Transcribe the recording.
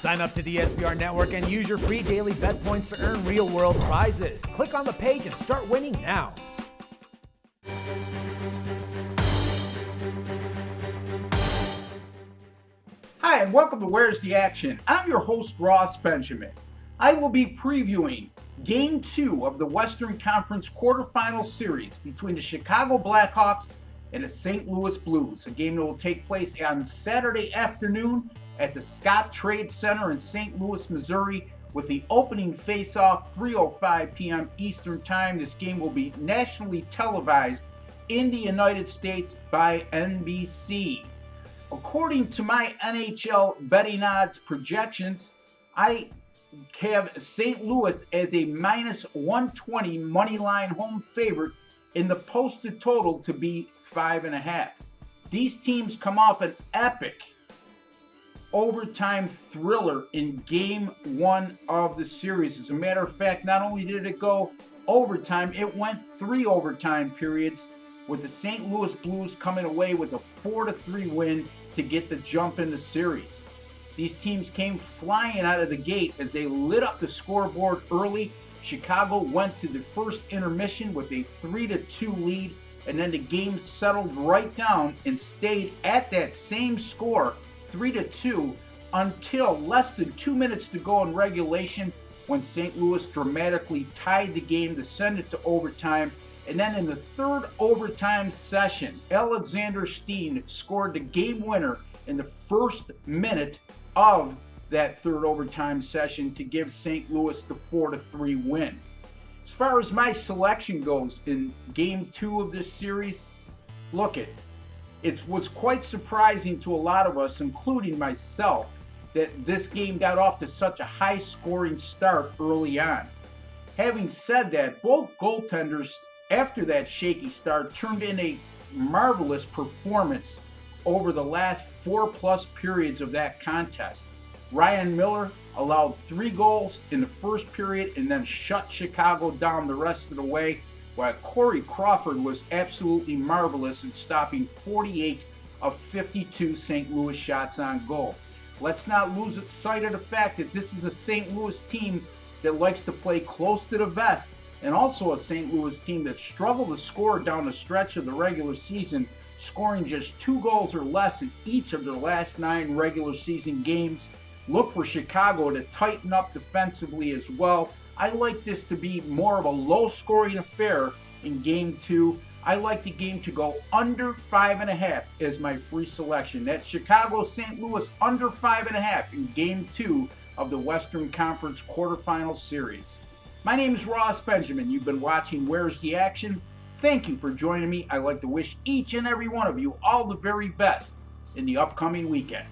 Sign up to the SBR Network and use your free daily bet points to earn real-world prizes. Click on the page and start winning now. Hi, and welcome to Where's the Action? I'm your host, Ross Benjamin. I will be previewing Game 2 of the Western Conference quarterfinal series between the Chicago Blackhawks and the St. Louis Blues, a game that will take place on Saturday afternoon at the Scott Trade Center in St. Louis, Missouri, with the opening face-off 3:05 p.m. Eastern Time. This game will be nationally televised in the United States by NBC. According to my NHL betting odds projections, I have St. Louis as a minus 120 money line home favorite, in the posted total to be 5.5. These teams come off an epic overtime thriller in Game 1 of the series. As a matter of fact, not only did it go overtime, it went 3 overtime periods, with the St. Louis Blues coming away with a 4-3 win to get the jump in the series. These teams came flying out of the gate as they lit up the scoreboard early. Chicago went to the first intermission with a 3-2 lead, and then the game settled right down and stayed at that same score, 3-2, until less than 2 minutes to go in regulation, when St. Louis dramatically tied the game to send it to overtime. And then in the third overtime session, Alexander Steen scored the game winner in the first minute of that third overtime session to give St. Louis the 4-3 win. As far as my selection goes in Game 2 of this series, it was quite surprising to a lot of us, including myself, that this game got off to such a high-scoring start early on. Having said that, both goaltenders, after that shaky start, turned in a marvelous performance over the last 4+ periods of that contest. Ryan Miller allowed 3 goals in the first period and then shut Chicago down the rest of the way, while Corey Crawford was absolutely marvelous in stopping 48 of 52 St. Louis shots on goal. Let's not lose sight of the fact that this is a St. Louis team that likes to play close to the vest, and also a St. Louis team that struggled to score down the stretch of the regular season, scoring just 2 goals or less in each of their last 9 regular season games. Look for Chicago to tighten up defensively as well. I like this to be more of a low-scoring affair in Game 2. I like the game to go under 5.5 as my free selection. That's Chicago St. Louis under 5.5 in Game 2 of the Western Conference quarterfinal series. My name is Ross Benjamin. You've been watching Where's the Action? Thank you for joining me. I'd like to wish each and every one of you all the very best in the upcoming weekend.